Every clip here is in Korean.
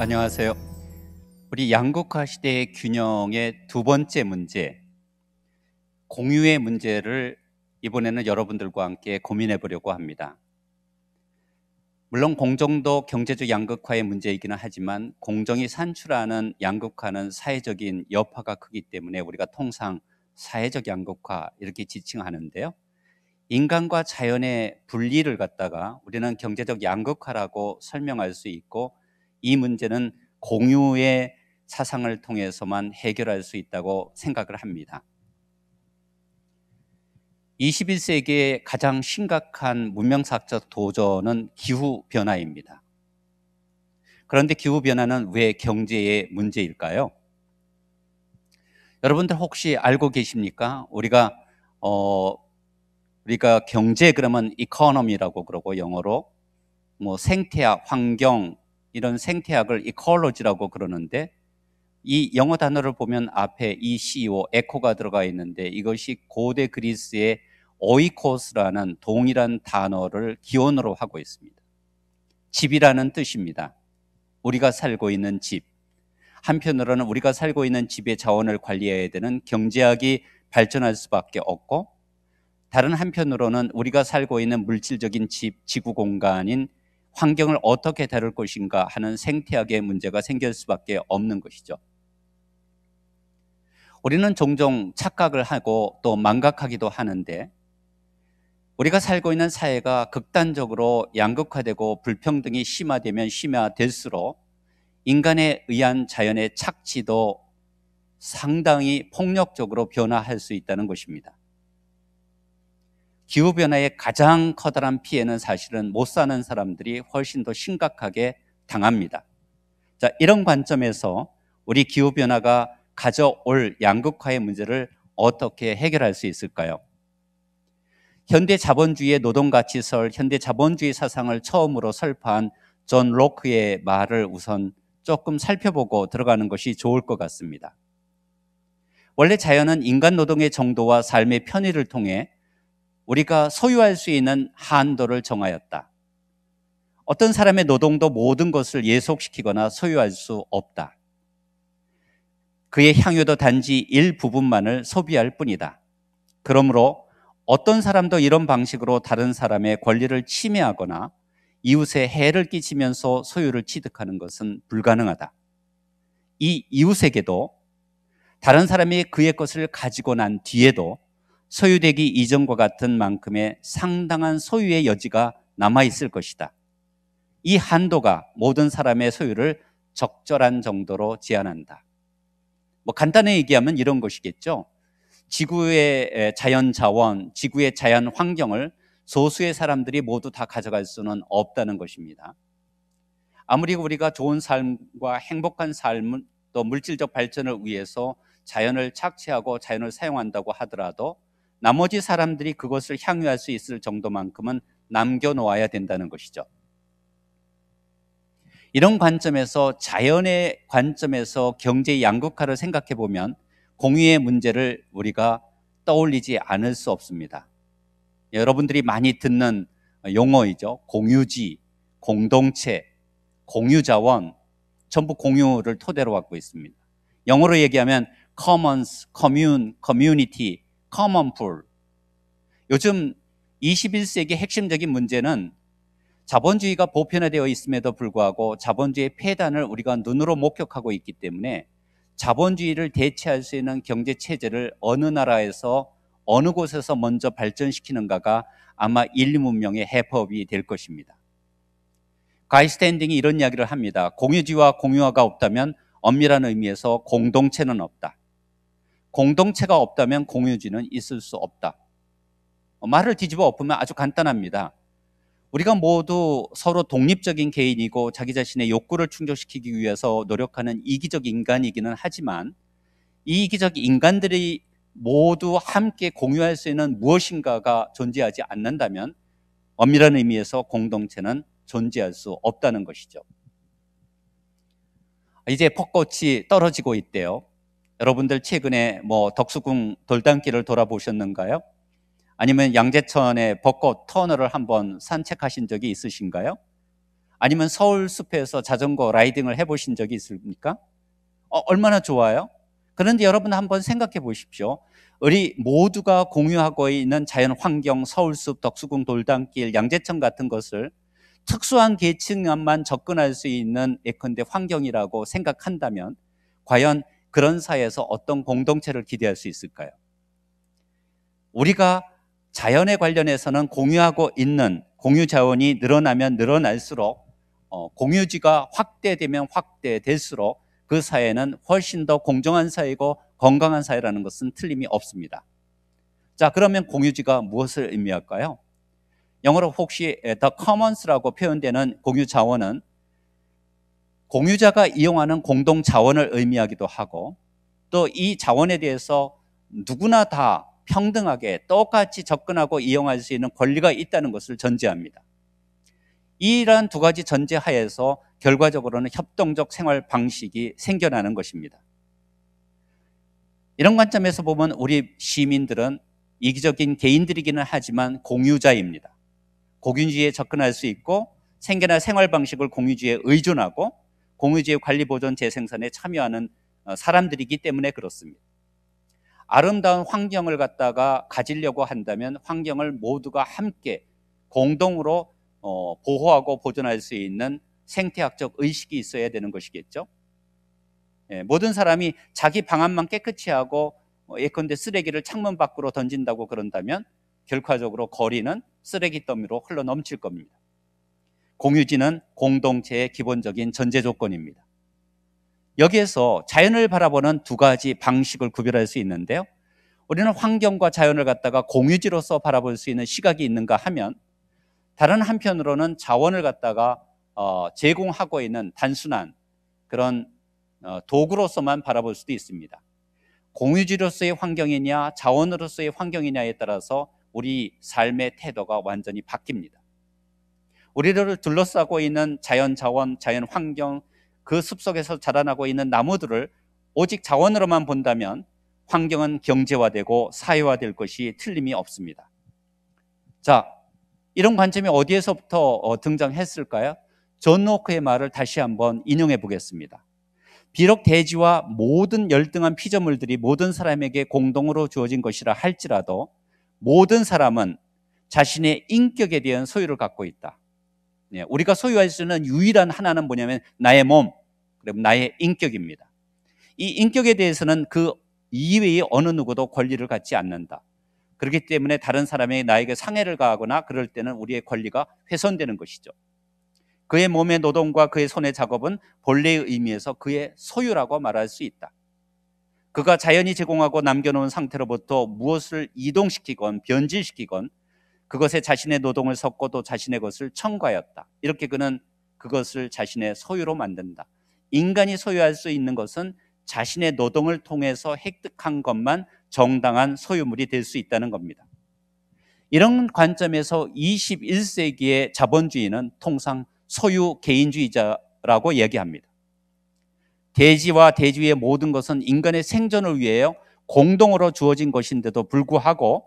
안녕하세요. 우리 양극화 시대의 균형의 두 번째 문제, 공유의 문제를 이번에는 여러분들과 함께 고민해 보려고 합니다. 물론 공정도 경제적 양극화의 문제이기는 하지만 공정이 산출하는 양극화는 사회적인 여파가 크기 때문에 우리가 통상 사회적 양극화 이렇게 지칭하는데요. 인간과 자연의 분리를 갖다가 우리는 경제적 양극화라고 설명할 수 있고, 이 문제는 공유의 사상을 통해서만 해결할 수 있다고 생각을 합니다. 21세기의 가장 심각한 문명사적 도전은 기후변화입니다. 그런데 기후변화는 왜 경제의 문제일까요? 여러분들 혹시 알고 계십니까? 우리가 경제 그러면 이코노미라고 그러고, 영어로 생태학, 환경, 이런 생태학을 이콜로지라고 그러는데, 이 영어 단어를 보면 앞에 ECO, 에코가 들어가 있는데, 이것이 고대 그리스의 오이코스라는 동일한 단어를 기원으로 하고 있습니다. 집이라는 뜻입니다. 우리가 살고 있는 집. 한편으로는 우리가 살고 있는 집의 자원을 관리해야 되는 경제학이 발전할 수밖에 없고, 다른 한편으로는 우리가 살고 있는 물질적인 집, 지구 공간인 환경을 어떻게 다룰 것인가 하는 생태학의 문제가 생길 수밖에 없는 것이죠. 우리는 종종 착각을 하고 또 망각하기도 하는데, 우리가 살고 있는 사회가 극단적으로 양극화되고 불평등이 심화되면 심화될수록 인간에 의한 자연의 착취도 상당히 폭력적으로 변화할 수 있다는 것입니다. 기후변화의 가장 커다란 피해는 사실은 못 사는 사람들이 훨씬 더 심각하게 당합니다. 자, 이런 관점에서 우리 기후변화가 가져올 양극화의 문제를 어떻게 해결할 수 있을까요? 현대 자본주의의 노동가치설, 현대 자본주의 사상을 처음으로 설파한 존 로크의 말을 우선 조금 살펴보고 들어가는 것이 좋을 것 같습니다. 원래 자연은 인간 노동의 정도와 삶의 편의를 통해 우리가 소유할 수 있는 한도를 정하였다. 어떤 사람의 노동도 모든 것을 예속시키거나 소유할 수 없다. 그의 향유도 단지 일부분만을 소비할 뿐이다. 그러므로 어떤 사람도 이런 방식으로 다른 사람의 권리를 침해하거나 이웃에 해를 끼치면서 소유를 취득하는 것은 불가능하다. 이 이웃에게도 다른 사람이 그의 것을 가지고 난 뒤에도 소유되기 이전과 같은 만큼의 상당한 소유의 여지가 남아있을 것이다. 이 한도가 모든 사람의 소유를 적절한 정도로 제한한다. 간단히 얘기하면 이런 것이겠죠. 지구의 자연 자원, 지구의 자연 환경을 소수의 사람들이 모두 다 가져갈 수는 없다는 것입니다. 아무리 우리가 좋은 삶과 행복한 삶, 또 물질적 발전을 위해서 자연을 착취하고 자연을 사용한다고 하더라도 나머지 사람들이 그것을 향유할 수 있을 정도만큼은 남겨놓아야 된다는 것이죠. 이런 관점에서, 자연의 관점에서 경제 양극화를 생각해 보면 공유의 문제를 우리가 떠올리지 않을 수 없습니다. 여러분들이 많이 듣는 용어이죠. 공유지, 공동체, 공유자원, 전부 공유를 토대로 갖고 있습니다. 영어로 얘기하면 commons, commune, community, common pool. 요즘 21세기 핵심적인 문제는 자본주의가 보편화되어 있음에도 불구하고 자본주의의 폐단을 우리가 눈으로 목격하고 있기 때문에 자본주의를 대체할 수 있는 경제 체제를 어느 나라에서 어느 곳에서 먼저 발전시키는가가 아마 인류 문명의 해법이 될 것입니다. 가이 스탠딩이 이런 이야기를 합니다. 공유지와 공유화가 없다면 엄밀한 의미에서 공동체는 없다. 공동체가 없다면 공유지는 있을 수 없다. 말을 뒤집어 엎으면 아주 간단합니다. 우리가 모두 서로 독립적인 개인이고 자기 자신의 욕구를 충족시키기 위해서 노력하는 이기적 인간이기는 하지만, 이 이기적 인간들이 모두 함께 공유할 수 있는 무엇인가가 존재하지 않는다면 엄밀한 의미에서 공동체는 존재할 수 없다는 것이죠. 이제 벚꽃이 떨어지고 있대요. 여러분들 최근에 덕수궁 돌담길을 돌아보셨는가요? 아니면 양재천의 벚꽃 터널을 한번 산책하신 적이 있으신가요? 아니면 서울 숲에서 자전거 라이딩을 해보신 적이 있습니까? 얼마나 좋아요? 그런데 여러분 한번 생각해 보십시오. 우리 모두가 공유하고 있는 자연 환경, 서울숲, 덕수궁 돌담길, 양재천 같은 것을 특수한 계층만 접근할 수 있는 예컨대 환경이라고 생각한다면 과연 그런 사회에서 어떤 공동체를 기대할 수 있을까요? 우리가 자연에 관련해서는 공유하고 있는 공유 자원이 늘어나면 늘어날수록 공유지가 확대되면 확대될수록 그 사회는 훨씬 더 공정한 사회이고 건강한 사회라는 것은 틀림이 없습니다. 자, 그러면 공유지가 무엇을 의미할까요? 영어로 혹시 the commons라고 표현되는 공유 자원은 공유자가 이용하는 공동 자원을 의미하기도 하고 또 이 자원에 대해서 누구나 다 평등하게 똑같이 접근하고 이용할 수 있는 권리가 있다는 것을 전제합니다. 이러한 두 가지 전제 하에서 결과적으로는 협동적 생활 방식이 생겨나는 것입니다. 이런 관점에서 보면 우리 시민들은 이기적인 개인들이기는 하지만 공유자입니다. 공유주의에 접근할 수 있고 생계나 생활 방식을 공유주의에 의존하고 공유주의 관리 보존 재생산에 참여하는 사람들이기 때문에 그렇습니다. 아름다운 환경을 갖다가 가지려고 한다면 환경을 모두가 함께 공동으로 보호하고 보존할 수 있는 생태학적 의식이 있어야 되는 것이겠죠. 모든 사람이 자기 방안만 깨끗이 하고 예컨대 쓰레기를 창문 밖으로 던진다고 그런다면 결과적으로 거리는 쓰레기 더미로 흘러 넘칠 겁니다. 공유지는 공동체의 기본적인 전제 조건입니다. 여기에서 자연을 바라보는 두 가지 방식을 구별할 수 있는데요. 우리는 환경과 자연을 갖다가 공유지로서 바라볼 수 있는 시각이 있는가 하면 다른 한편으로는 자원을 갖다가 제공하고 있는 단순한 그런 도구로서만 바라볼 수도 있습니다. 공유지로서의 환경이냐 자원으로서의 환경이냐에 따라서 우리 삶의 태도가 완전히 바뀝니다. 우리를 둘러싸고 있는 자연 자원, 자연 환경, 그 숲속에서 자라나고 있는 나무들을 오직 자원으로만 본다면 환경은 경제화되고 사회화될 것이 틀림이 없습니다. 자, 이런 관점이 어디에서부터 등장했을까요? 존 로크의 말을 다시 한번 인용해 보겠습니다. 비록 대지와 모든 열등한 피조물들이 모든 사람에게 공동으로 주어진 것이라 할지라도 모든 사람은 자신의 인격에 대한 소유를 갖고 있다. 우리가 소유할 수 있는 유일한 하나는 뭐냐면 나의 몸, 그리고 나의 인격입니다. 이 인격에 대해서는 그 이외의 어느 누구도 권리를 갖지 않는다. 그렇기 때문에 다른 사람이 나에게 상해를 가하거나 그럴 때는 우리의 권리가 훼손되는 것이죠. 그의 몸의 노동과 그의 손의 작업은 본래의 의미에서 그의 소유라고 말할 수 있다. 그가 자연이 제공하고 남겨놓은 상태로부터 무엇을 이동시키건 변질시키건 그것에 자신의 노동을 섞고 또 자신의 것을 첨가하였다. 이렇게 그는 그것을 자신의 소유로 만든다. 인간이 소유할 수 있는 것은 자신의 노동을 통해서 획득한 것만 정당한 소유물이 될 수 있다는 겁니다. 이런 관점에서 21세기의 자본주의는 통상 소유 개인주의자라고 얘기합니다. 대지와 대지의 모든 것은 인간의 생존을 위하여 공동으로 주어진 것인데도 불구하고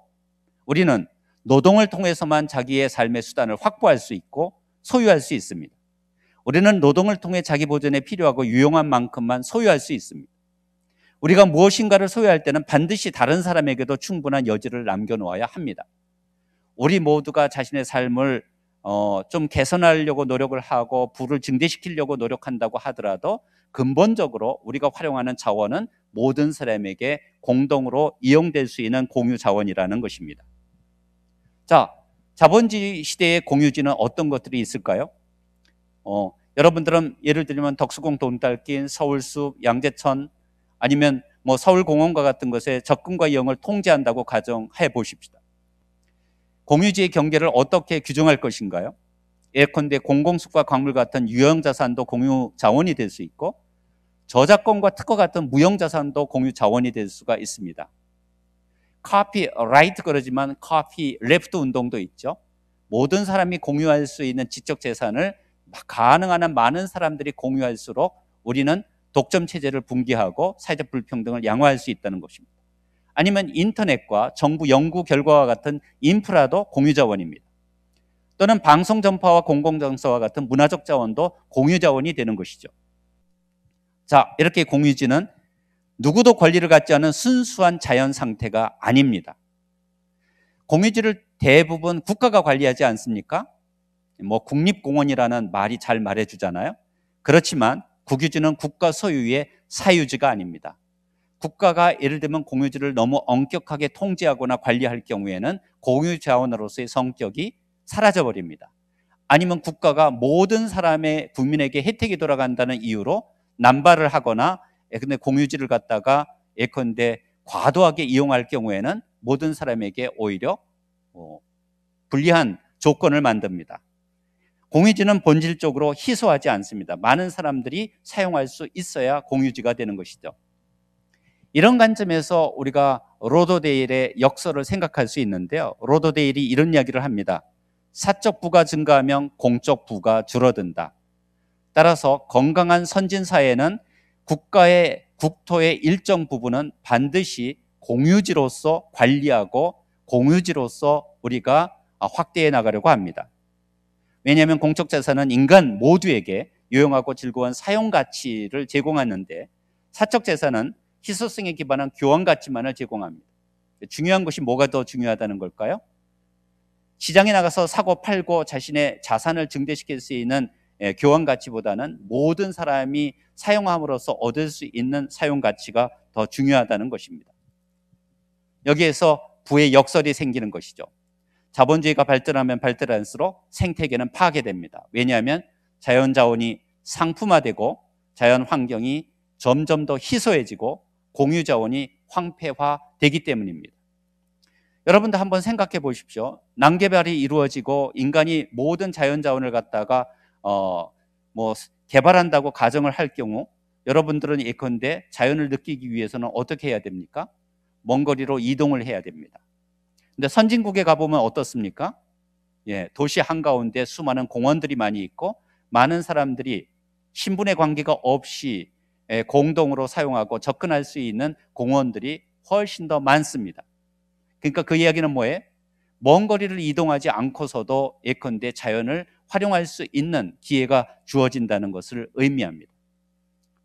우리는 노동을 통해서만 자기의 삶의 수단을 확보할 수 있고 소유할 수 있습니다. 우리는 노동을 통해 자기 보존에 필요하고 유용한 만큼만 소유할 수 있습니다. 우리가 무엇인가를 소유할 때는 반드시 다른 사람에게도 충분한 여지를 남겨놓아야 합니다. 우리 모두가 자신의 삶을 좀 개선하려고 노력을 하고 부를 증대시키려고 노력한다고 하더라도 근본적으로 우리가 활용하는 자원은 모든 사람에게 공동으로 이용될 수 있는 공유 자원이라는 것입니다. 자, 자본주의 시대의 공유지는 어떤 것들이 있을까요? 여러분들은 예를 들면 덕수궁 돌담길, 서울숲, 양재천 아니면 서울공원과 같은 것에 접근과 이용을 통제한다고 가정해 보십시다. 공유지의 경계를 어떻게 규정할 것인가요? 예컨대 공공숲과 광물 같은 유형자산도 공유 자원이 될 수 있고 저작권과 특허 같은 무형자산도 공유 자원이 될 수가 있습니다. 카피라이트 그러지만 카피레프트 운동도 있죠. 모든 사람이 공유할 수 있는 지적 재산을 가능한 한 많은 사람들이 공유할수록 우리는 독점 체제를 붕괴하고 사회적 불평등을 양화할 수 있다는 것입니다. 아니면 인터넷과 정부 연구 결과와 같은 인프라도 공유 자원입니다. 또는 방송 전파와 공공정서와 같은 문화적 자원도 공유 자원이 되는 것이죠. 자, 이렇게 공유지는 누구도 권리를 갖지 않은 순수한 자연 상태가 아닙니다. 공유지를 대부분 국가가 관리하지 않습니까? 국립공원이라는 말이 잘 말해주잖아요. 그렇지만 국유지는 국가 소유의 사유지가 아닙니다. 국가가 예를 들면 공유지를 너무 엄격하게 통제하거나 관리할 경우에는 공유자원으로서의 성격이 사라져버립니다. 아니면 국가가 모든 사람의 국민에게 혜택이 돌아간다는 이유로 남발을 하거나 근데 공유지를 갖다가 예컨대 과도하게 이용할 경우에는 모든 사람에게 오히려 불리한 조건을 만듭니다. 공유지는 본질적으로 희소하지 않습니다. 많은 사람들이 사용할 수 있어야 공유지가 되는 것이죠. 이런 관점에서 우리가 로더데일의 역설을 생각할 수 있는데요. 로더데일이 이런 이야기를 합니다. 사적 부가 증가하면 공적 부가 줄어든다. 따라서 건강한 선진 사회는 국토의 일정 부분은 반드시 공유지로서 관리하고 공유지로서 우리가 확대해 나가려고 합니다. 왜냐하면 공적 자산은 인간 모두에게 유용하고 즐거운 사용 가치를 제공하는데 사적 자산은 희소성에 기반한 교환 가치만을 제공합니다. 중요한 것이 뭐가 더 중요하다는 걸까요? 시장에 나가서 사고 팔고 자신의 자산을 증대시킬 수 있는 교환 가치보다는 모든 사람이 사용함으로써 얻을 수 있는 사용 가치가 더 중요하다는 것입니다. 여기에서 부의 역설이 생기는 것이죠. 자본주의가 발전하면 발전할수록 생태계는 파괴됩니다. 왜냐하면 자연자원이 상품화되고 자연환경이 점점 더 희소해지고 공유자원이 황폐화되기 때문입니다. 여러분도 한번 생각해 보십시오. 난개발이 이루어지고 인간이 모든 자연자원을 갖다가 개발한다고 가정을 할 경우 여러분들은 예컨대 자연을 느끼기 위해서는 어떻게 해야 됩니까? 먼 거리로 이동을 해야 됩니다. 근데 선진국에 가보면 어떻습니까? 도시 한가운데 수많은 공원들이 많이 있고 많은 사람들이 신분의 관계가 없이 공동으로 사용하고 접근할 수 있는 공원들이 훨씬 더 많습니다. 그러니까 그 이야기는 뭐예요? 먼 거리를 이동하지 않고서도 예컨대 자연을 활용할 수 있는 기회가 주어진다는 것을 의미합니다.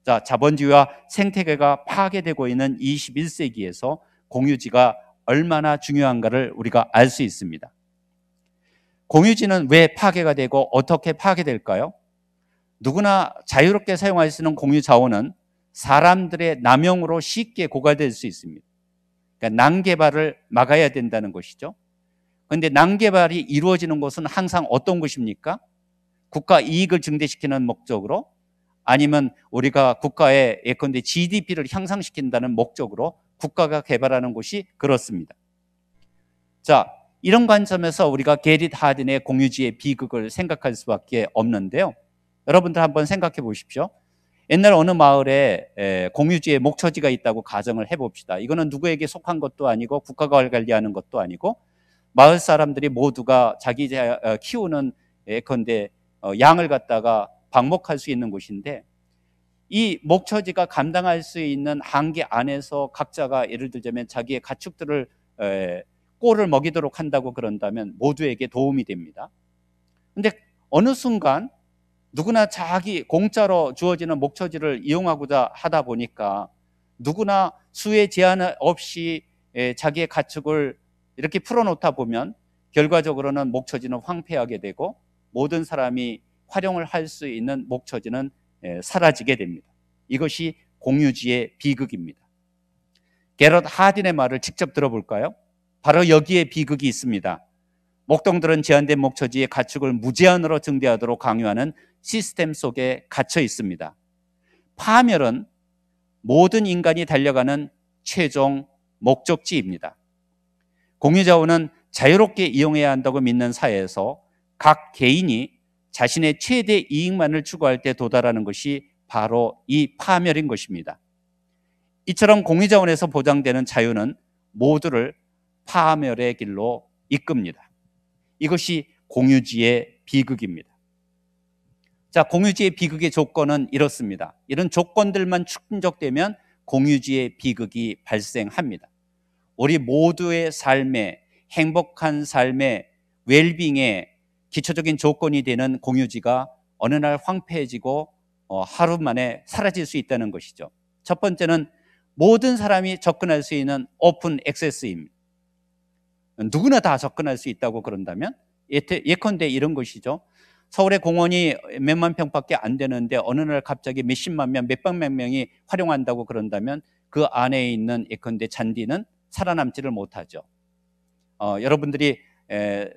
자, 자본주의와 생태계가 파괴되고 있는 21세기에서 공유지가 얼마나 중요한가를 우리가 알 수 있습니다. 공유지는 왜 파괴가 되고 어떻게 파괴될까요? 누구나 자유롭게 사용할 수 있는 공유 자원은 사람들의 남용으로 쉽게 고갈될 수 있습니다. 그러니까 난개발을 막아야 된다는 것이죠. 그런데 난개발이 이루어지는 것은 항상 어떤 것입니까? 국가 이익을 증대시키는 목적으로 아니면 우리가 국가의 예컨대 GDP를 향상시킨다는 목적으로 국가가 개발하는 곳이 그렇습니다. 자, 이런 관점에서 우리가 게릿 하딘의 공유지의 비극을 생각할 수밖에 없는데요. 여러분들 한번 생각해 보십시오. 옛날 어느 마을에 공유지의 목초지가 있다고 가정을 해봅시다. 이거는 누구에게 속한 것도 아니고 국가가 관리하는 것도 아니고 마을 사람들이 모두가 자기 키우는 예컨대 양을 갖다가 방목할 수 있는 곳인데 이 목초지가 감당할 수 있는 한계 안에서 각자가 예를 들자면 자기의 가축들을 꼴을 먹이도록 한다고 그런다면 모두에게 도움이 됩니다. 그런데 어느 순간 누구나 자기 공짜로 주어지는 목초지를 이용하고자 하다 보니까 누구나 수의 제한 없이 자기의 가축을 이렇게 풀어놓다 보면 결과적으로는 목초지는 황폐하게 되고 모든 사람이 활용을 할 수 있는 목초지는 사라지게 됩니다. 이것이 공유지의 비극입니다. 게럿 하딘의 말을 직접 들어볼까요? 바로 여기에 비극이 있습니다. 목동들은 제한된 목초지의 가축을 무제한으로 증대하도록 강요하는 시스템 속에 갇혀 있습니다. 파멸은 모든 인간이 달려가는 최종 목적지입니다. 공유자원은 자유롭게 이용해야 한다고 믿는 사회에서 각 개인이 자신의 최대 이익만을 추구할 때 도달하는 것이 바로 이 파멸인 것입니다. 이처럼 공유자원에서 보장되는 자유는 모두를 파멸의 길로 이끕니다. 이것이 공유지의 비극입니다. 자, 공유지의 비극의 조건은 이렇습니다. 이런 조건들만 충족되면 공유지의 비극이 발생합니다. 우리 모두의 삶에 행복한 삶의 웰빙에 기초적인 조건이 되는 공유지가 어느 날 황폐해지고 하루 만에 사라질 수 있다는 것이죠. 첫 번째는 모든 사람이 접근할 수 있는 오픈 액세스입니다. 누구나 다 접근할 수 있다고 그런다면 예컨대 이런 것이죠. 서울의 공원이 몇만 평밖에 안 되는데 어느 날 갑자기 몇십만 명, 몇백만 명이 활용한다고 그런다면 그 안에 있는 예컨대 잔디는 살아남지를 못하죠. 여러분들이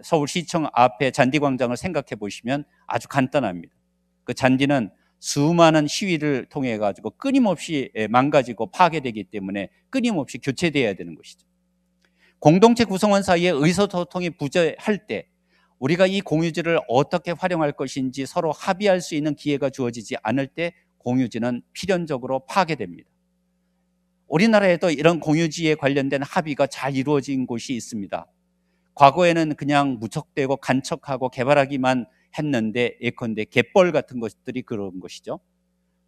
서울시청 앞에 잔디광장을 생각해 보시면 아주 간단합니다. 그 잔디는 수많은 시위를 통해 가지고 끊임없이 망가지고 파괴되기 때문에 끊임없이 교체되어야 되는 것이죠. 공동체 구성원 사이에 의사소통이 부재할 때 우리가 이 공유지를 어떻게 활용할 것인지 서로 합의할 수 있는 기회가 주어지지 않을 때 공유지는 필연적으로 파괴됩니다. 우리나라에도 이런 공유지에 관련된 합의가 잘 이루어진 곳이 있습니다. 과거에는 그냥 무턱대고 간척하고 개발하기만 했는데 예컨대 갯벌 같은 것들이 그런 것이죠.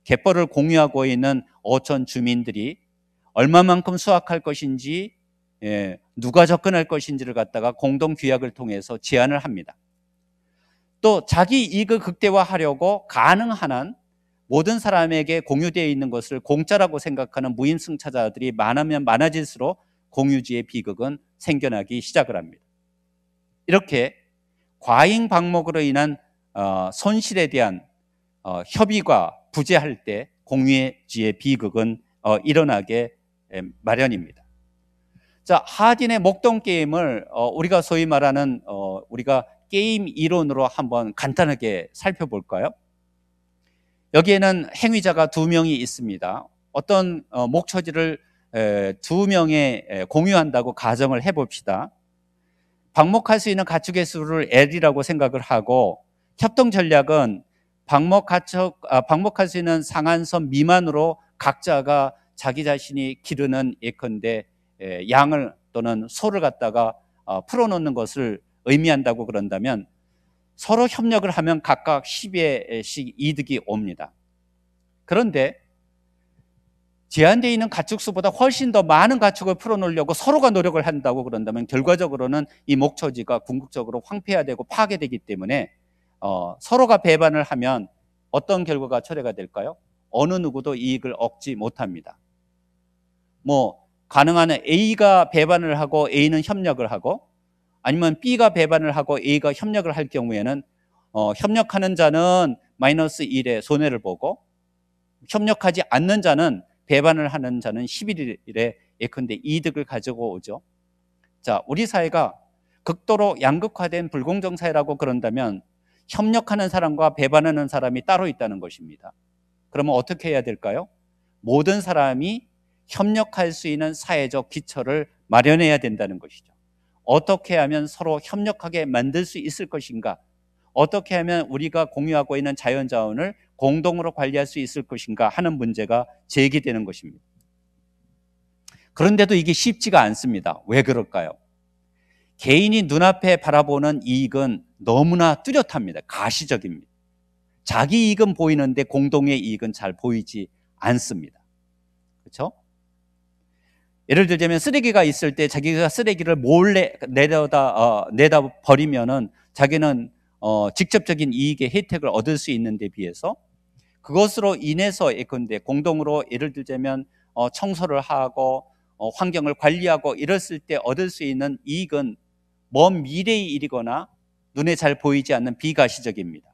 갯벌을 공유하고 있는 어촌 주민들이 얼마만큼 수확할 것인지 누가 접근할 것인지를 갖다가 공동 규약을 통해서 제안을 합니다. 또 자기 이익을 극대화하려고 가능한 한 모든 사람에게 공유되어 있는 것을 공짜라고 생각하는 무임승차자들이 많으면 많아질수록 공유지의 비극은 생겨나기 시작을 합니다. 이렇게 과잉 방목으로 인한 손실에 대한 협의가 부재할 때 공유지의 비극은 일어나게 마련입니다. 자, 하딘의 목동 게임을 우리가 소위 말하는 우리가 게임 이론으로 한번 간단하게 살펴볼까요? 여기에는 행위자가 두 명이 있습니다. 어떤 목초지를 두 명에 공유한다고 가정을 해봅시다. 방목할 수 있는 가축의 수를 L이라고 생각을 하고 협동 전략은 방목할 수 있는 상한선 미만으로 각자가 자기 자신이 기르는 예컨대 양을 또는 소를 갖다가 풀어놓는 것을 의미한다고 그런다면 서로 협력을 하면 각각 10회씩 이득이 옵니다. 그런데 제한되어 있는 가축 수보다 훨씬 더 많은 가축을 풀어놓으려고 서로가 노력을 한다고 그런다면 결과적으로는 이 목초지가 궁극적으로 황폐화되고 파괴되기 때문에 서로가 배반을 하면 어떤 결과가 초래가 될까요? 어느 누구도 이익을 얻지 못합니다. 가능한 A가 배반을 하고 A는 협력을 하고 아니면 B가 배반을 하고 A가 협력을 할 경우에는 협력하는 자는 마이너스 1의 손해를 보고 협력하지 않는 자는 배반을 하는 자는 11일에 예컨대 이득을 가지고 오죠. 자, 우리 사회가 극도로 양극화된 불공정 사회라고 그런다면 협력하는 사람과 배반하는 사람이 따로 있다는 것입니다. 그러면 어떻게 해야 될까요? 모든 사람이 협력할 수 있는 사회적 기초를 마련해야 된다는 것이죠. 어떻게 하면 서로 협력하게 만들 수 있을 것인가? 어떻게 하면 우리가 공유하고 있는 자연자원을 공동으로 관리할 수 있을 것인가 하는 문제가 제기되는 것입니다. 그런데도 이게 쉽지가 않습니다. 왜 그럴까요? 개인이 눈앞에 바라보는 이익은 너무나 뚜렷합니다. 가시적입니다. 자기 이익은 보이는데 공동의 이익은 잘 보이지 않습니다. 그렇죠? 예를 들자면 쓰레기가 있을 때 자기가 쓰레기를 몰래 내다 버리면은 자기는 직접적인 이익의 혜택을 얻을 수 있는 데 비해서 그것으로 인해서 예컨대 공동으로 예를 들자면 청소를 하고 환경을 관리하고 이랬을 때 얻을 수 있는 이익은 먼 미래의 일이거나 눈에 잘 보이지 않는 비가시적입니다.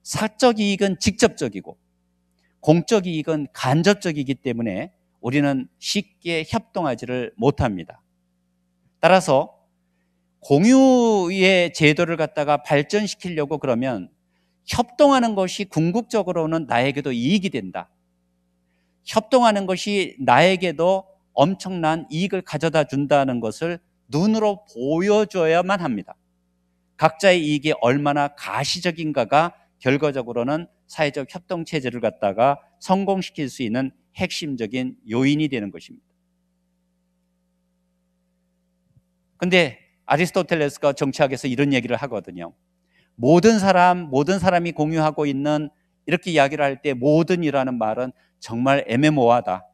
사적 이익은 직접적이고 공적 이익은 간접적이기 때문에 우리는 쉽게 협동하지를 못합니다. 따라서 공유의 제도를 갖다가 발전시키려고 그러면 협동하는 것이 궁극적으로는 나에게도 이익이 된다. 협동하는 것이 나에게도 엄청난 이익을 가져다 준다는 것을 눈으로 보여줘야만 합니다. 각자의 이익이 얼마나 가시적인가가 결과적으로는 사회적 협동 체제를 갖다가 성공시킬 수 있는 핵심적인 요인이 되는 것입니다. 근데 아리스토텔레스가 정치학에서 이런 얘기를 하거든요. 모든 사람이 공유하고 있는 이렇게 이야기를 할 때 모든이라는 말은 정말 애매모호하다.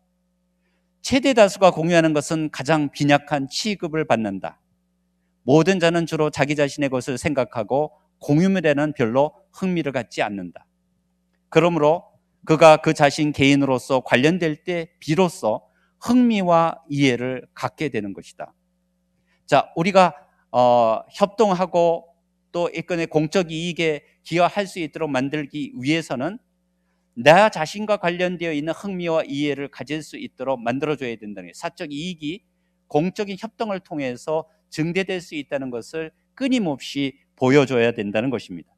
최대 다수가 공유하는 것은 가장 빈약한 취급을 받는다. 모든 자는 주로 자기 자신의 것을 생각하고 공유물에는 별로 흥미를 갖지 않는다. 그러므로 그가 그 자신 개인으로서 관련될 때 비로소 흥미와 이해를 갖게 되는 것이다. 자, 우리가 협동하고 또 이 건의 공적 이익에 기여할 수 있도록 만들기 위해서는 나 자신과 관련되어 있는 흥미와 이해를 가질 수 있도록 만들어줘야 된다는 거예요. 사적 이익이 공적인 협동을 통해서 증대될 수 있다는 것을 끊임없이 보여줘야 된다는 것입니다.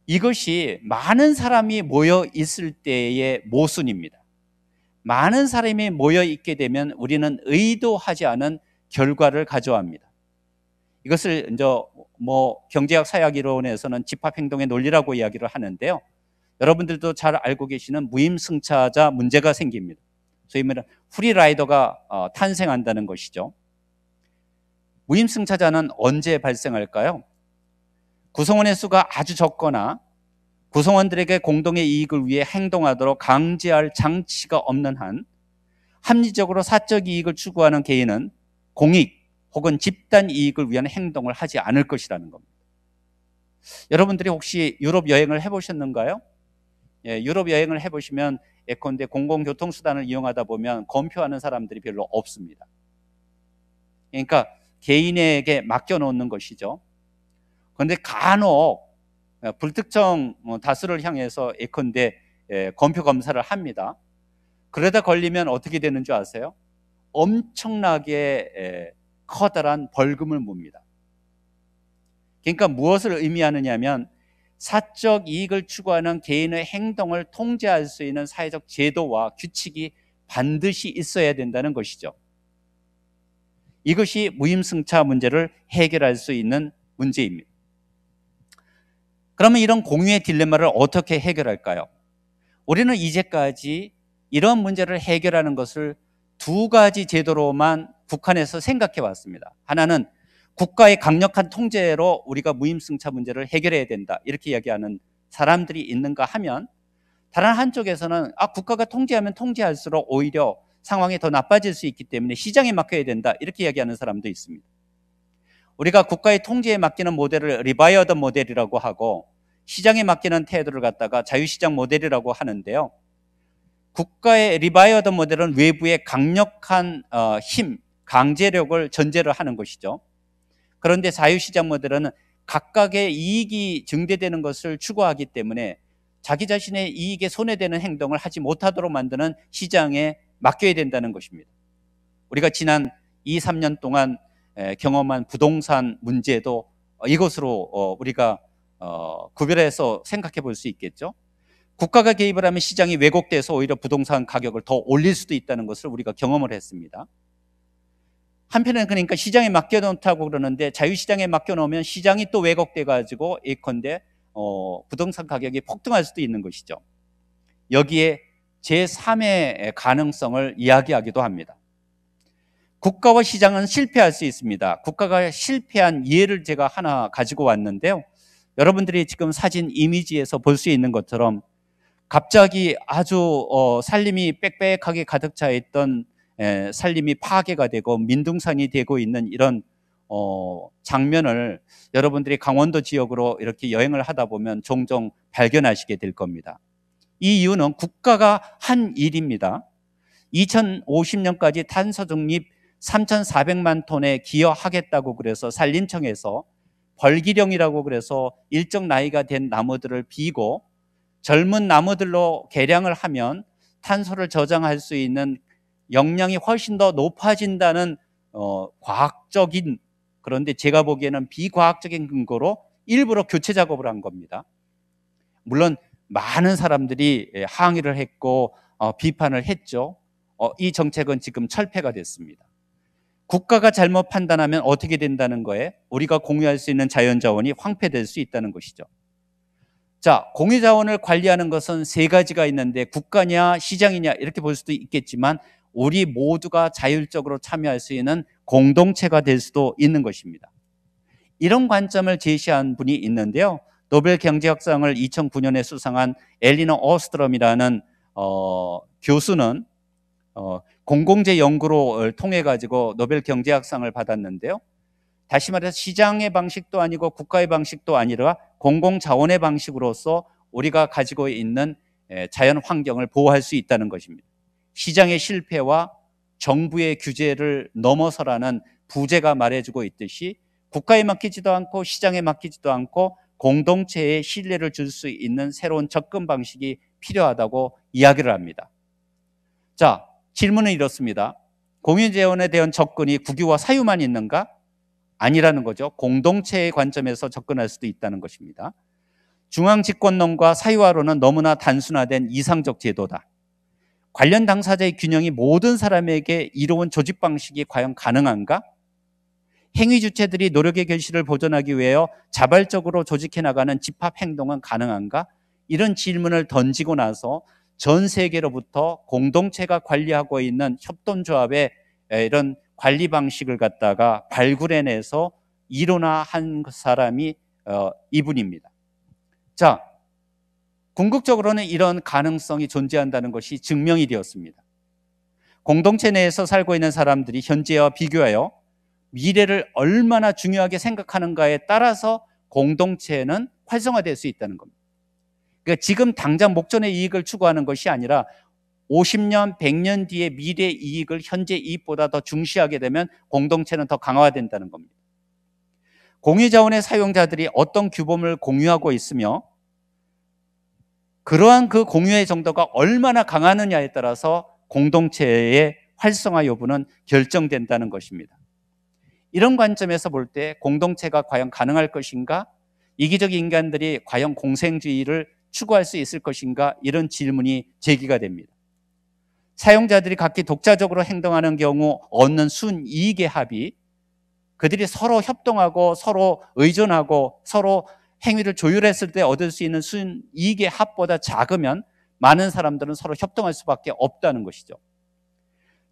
이것이 많은 사람이 모여 있을 때의 모순입니다. 많은 사람이 모여 있게 되면 우리는 의도하지 않은 결과를 가져옵니다. 이것을 이제 경제학 사회학 이론에서는 집합행동의 논리라고 이야기를 하는데요. 여러분들도 잘 알고 계시는 무임승차자 문제가 생깁니다. 소위 말하는 프리라이더가 탄생한다는 것이죠. 무임승차자는 언제 발생할까요? 구성원의 수가 아주 적거나 구성원들에게 공동의 이익을 위해 행동하도록 강제할 장치가 없는 한 합리적으로 사적 이익을 추구하는 개인은 공익 혹은 집단 이익을 위한 행동을 하지 않을 것이라는 겁니다. 여러분들이 혹시 유럽 여행을 해보셨는가요? 예, 유럽 여행을 해보시면 예컨대 공공교통수단을 이용하다 보면 검표하는 사람들이 별로 없습니다. 그러니까 개인에게 맡겨놓는 것이죠. 그런데 간혹 불특정 다수를 향해서 예컨대 검표 검사를 합니다. 그러다 걸리면 어떻게 되는 줄 아세요? 엄청나게 커다란 벌금을 묻니다. 그러니까 무엇을 의미하느냐 하면 사적 이익을 추구하는 개인의 행동을 통제할 수 있는 사회적 제도와 규칙이 반드시 있어야 된다는 것이죠. 이것이 무임승차 문제를 해결할 수 있는 문제입니다. 그러면 이런 공유의 딜레마를 어떻게 해결할까요? 우리는 이제까지 이런 문제를 해결하는 것을 두 가지 제도로만 국한해서 생각해 왔습니다. 하나는 국가의 강력한 통제로 우리가 무임승차 문제를 해결해야 된다, 이렇게 이야기하는 사람들이 있는가 하면, 다른 한쪽에서는 국가가 통제하면 통제할수록 오히려 상황이 더 나빠질 수 있기 때문에 시장에 맡겨야 된다, 이렇게 이야기하는 사람도 있습니다. 우리가 국가의 통제에 맡기는 모델을 리바이어드 모델이라고 하고 시장에 맡기는 태도를 갖다가 자유시장 모델이라고 하는데요. 국가의 리바이어드 모델은 외부의 강력한 힘, 강제력을 전제로 하는 것이죠. 그런데 자유시장 모델은 각각의 이익이 증대되는 것을 추구하기 때문에 자기 자신의 이익에 손해되는 행동을 하지 못하도록 만드는 시장에 맡겨야 된다는 것입니다. 우리가 지난 2, 3년 동안 경험한 부동산 문제도 이것으로 우리가 구별해서 생각해 볼 수 있겠죠. 국가가 개입을 하면 시장이 왜곡돼서 오히려 부동산 가격을 더 올릴 수도 있다는 것을 우리가 경험을 했습니다. 한편에는 그러니까 시장에 맡겨놓다고 그러는데 자유시장에 맡겨놓으면 시장이 또 왜곡돼 가지고 예컨대 부동산 가격이 폭등할 수도 있는 것이죠. 여기에 제3의 가능성을 이야기하기도 합니다. 국가와 시장은 실패할 수 있습니다. 국가가 실패한 예를 제가 하나 가지고 왔는데요. 여러분들이 지금 사진 이미지에서 볼 수 있는 것처럼 갑자기 아주 산림이 빽빽하게 가득 차 있던 산림이 파괴가 되고 민둥산이 되고 있는 이런 장면을 여러분들이 강원도 지역으로 이렇게 여행을 하다 보면 종종 발견하시게 될 겁니다. 이 이유는 국가가 한 일입니다. 2050년까지 탄소 중립 3,400만 톤에 기여하겠다고 그래서 산림청에서 벌기령이라고 그래서 일정 나이가 된 나무들을 비고 젊은 나무들로 개량을 하면 탄소를 저장할 수 있는 역량이 훨씬 더 높아진다는 과학적인, 그런데 제가 보기에는 비과학적인 근거로 일부러 교체 작업을 한 겁니다. 물론 많은 사람들이 항의를 했고 비판을 했죠. 이 정책은 지금 철폐가 됐습니다. 국가가 잘못 판단하면 어떻게 된다는 거에 우리가 공유할 수 있는 자연자원이 황폐될 수 있다는 것이죠. 자, 공유자원을 관리하는 것은 세 가지가 있는데 국가냐 시장이냐 이렇게 볼 수도 있겠지만 우리 모두가 자율적으로 참여할 수 있는 공동체가 될 수도 있는 것입니다. 이런 관점을 제시한 분이 있는데요. 노벨 경제학상을 2009년에 수상한 엘리너 오스트럼이라는 교수는 공공재 연구를 통해 가지고 노벨 경제학상을 받았는데요. 다시 말해서 시장의 방식도 아니고 국가의 방식도 아니라 공공자원의 방식으로서 우리가 가지고 있는 자연 환경을 보호할 수 있다는 것입니다. 시장의 실패와 정부의 규제를 넘어서라는 부제가 말해주고 있듯이 국가에 맡기지도 않고 시장에 맡기지도 않고 공동체에 신뢰를 줄 수 있는 새로운 접근 방식이 필요하다고 이야기를 합니다. 자, 질문은 이렇습니다. 공유재원에 대한 접근이 국유와 사유만 있는가? 아니라는 거죠. 공동체의 관점에서 접근할 수도 있다는 것입니다. 중앙집권론과 사유화론은 너무나 단순화된 이상적 제도다. 관련 당사자의 균형이 모든 사람에게 이로운 조직 방식이 과연 가능한가? 행위 주체들이 노력의 결실을 보존하기 위하여 자발적으로 조직해 나가는 집합 행동은 가능한가? 이런 질문을 던지고 나서 전 세계로부터 공동체가 관리하고 있는 협동조합의 이런 관리 방식을 갖다가 발굴해내서 이론화한 사람이 이분입니다. 자, 궁극적으로는 이런 가능성이 존재한다는 것이 증명이 되었습니다. 공동체 내에서 살고 있는 사람들이 현재와 비교하여 미래를 얼마나 중요하게 생각하는가에 따라서 공동체는 활성화될 수 있다는 겁니다. 그러니까 지금 당장 목전의 이익을 추구하는 것이 아니라 50년, 100년 뒤의 미래 이익을 현재 이익보다 더 중시하게 되면 공동체는 더 강화된다는 겁니다. 공유자원의 사용자들이 어떤 규범을 공유하고 있으며 그러한 그 공유의 정도가 얼마나 강하느냐에 따라서 공동체의 활성화 여부는 결정된다는 것입니다. 이런 관점에서 볼 때 공동체가 과연 가능할 것인가? 이기적 인간들이 과연 공생주의를 추구할 수 있을 것인가? 이런 질문이 제기가 됩니다. 사용자들이 각기 독자적으로 행동하는 경우 얻는 순이익의 합이 그들이 서로 협동하고 서로 의존하고 서로 행위를 조율했을 때 얻을 수 있는 순이익의 합보다 작으면 많은 사람들은 서로 협동할 수밖에 없다는 것이죠.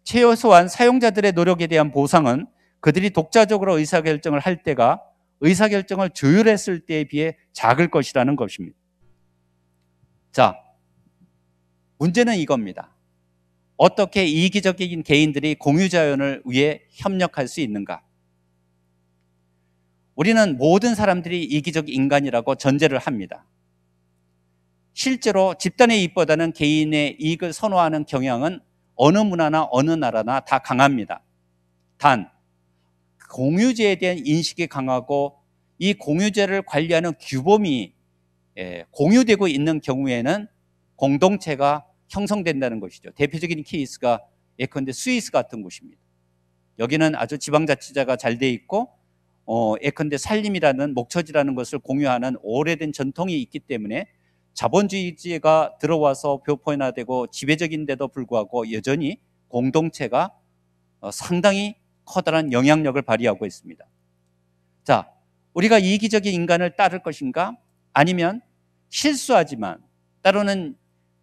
최소한 사용자들의 노력에 대한 보상은 그들이 독자적으로 의사결정을 할 때가 의사결정을 조율했을 때에 비해 작을 것이라는 것입니다. 자, 문제는 이겁니다. 어떻게 이기적인 개인들이 공유자원을 위해 협력할 수 있는가? 우리는 모든 사람들이 이기적 인간이라고 전제를 합니다. 실제로 집단의 이익보다는 개인의 이익을 선호하는 경향은 어느 문화나 어느 나라나 다 강합니다. 단, 공유제에 대한 인식이 강하고 이 공유제를 관리하는 규범이 공유되고 있는 경우에는 공동체가 형성된다는 것이죠. 대표적인 케이스가 예컨대 스위스 같은 곳입니다. 여기는 아주 지방자치제가 잘 돼 있고 예컨대 산림이라는 목초지라는 것을 공유하는 오래된 전통이 있기 때문에 자본주의가 들어와서 보편화되고 지배적인데도 불구하고 여전히 공동체가 상당히 커다란 영향력을 발휘하고 있습니다. 자, 우리가 이기적인 인간을 따를 것인가? 아니면 실수하지만 때로는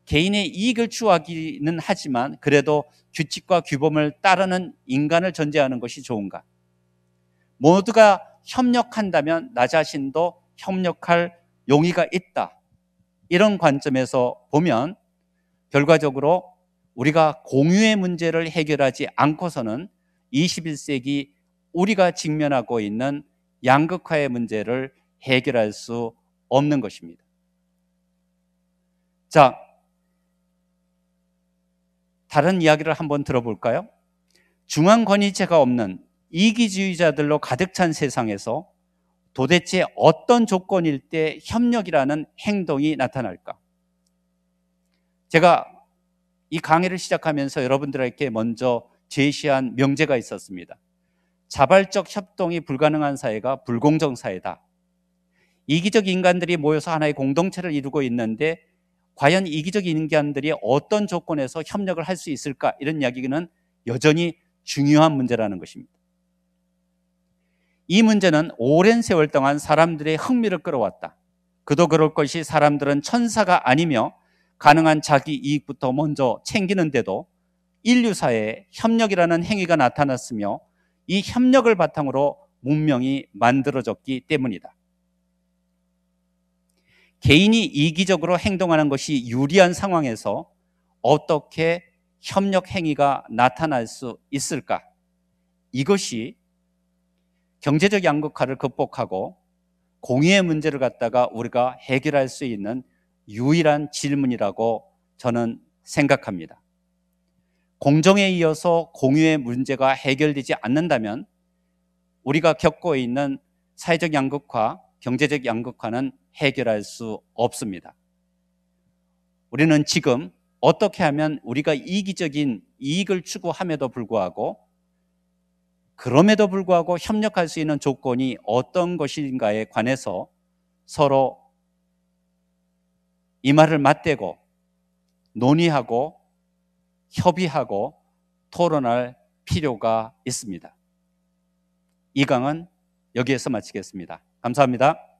개인의 이익을 추구하기는 하지만 그래도 규칙과 규범을 따르는 인간을 전제하는 것이 좋은가? 모두가 협력한다면 나 자신도 협력할 용의가 있다. 이런 관점에서 보면 결과적으로 우리가 공유의 문제를 해결하지 않고서는 21세기 우리가 직면하고 있는 양극화의 문제를 해결할 수 없는 것입니다. 자, 다른 이야기를 한번 들어볼까요? 중앙권위체가 없는 이기주의자들로 가득 찬 세상에서 도대체 어떤 조건일 때 협력이라는 행동이 나타날까? 제가 이 강의를 시작하면서 여러분들에게 먼저 제시한 명제가 있었습니다. 자발적 협동이 불가능한 사회가 불공정 사회다. 이기적 인간들이 모여서 하나의 공동체를 이루고 있는데 과연 이기적 인간들이 어떤 조건에서 협력을 할 수 있을까? 이런 이야기는 여전히 중요한 문제라는 것입니다. 이 문제는 오랜 세월 동안 사람들의 흥미를 끌어왔다. 그도 그럴 것이 사람들은 천사가 아니며 가능한 자기 이익부터 먼저 챙기는데도 인류사회에 협력이라는 행위가 나타났으며 이 협력을 바탕으로 문명이 만들어졌기 때문이다. 개인이 이기적으로 행동하는 것이 유리한 상황에서 어떻게 협력 행위가 나타날 수 있을까? 이것이 경제적 양극화를 극복하고 공의의 문제를 갖다가 우리가 해결할 수 있는 유일한 질문이라고 저는 생각합니다. 공정에 이어서 공의의 문제가 해결되지 않는다면 우리가 겪고 있는 사회적 양극화, 경제적 양극화는 해결할 수 없습니다. 우리는 지금 어떻게 하면 우리가 이기적인 이익을 추구함에도 불구하고 협력할 수 있는 조건이 어떤 것인가에 관해서 서로 이마를 맞대고 논의하고 협의하고 토론할 필요가 있습니다. 이 강은 여기에서 마치겠습니다. 감사합니다.